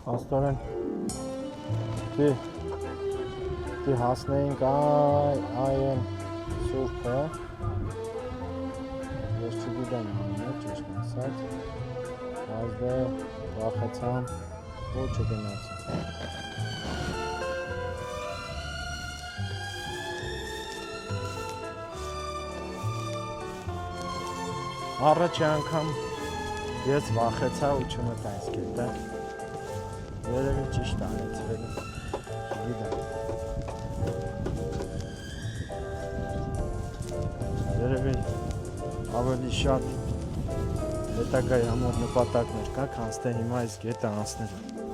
Աստորեն դի հասնեինք այն սուրբը ես չգիտեմ անունը ճիշտ ասած բայց դե վախեցամ որ չգնացի առաջի անգամ ես վախեցա ու չմտա այս կետը երևի ճիշտ արեցրել չգիտեմ երևի ավելի շատ հետագայի համար նպատակներ կա քան թե հիմա այս կետը անցնելը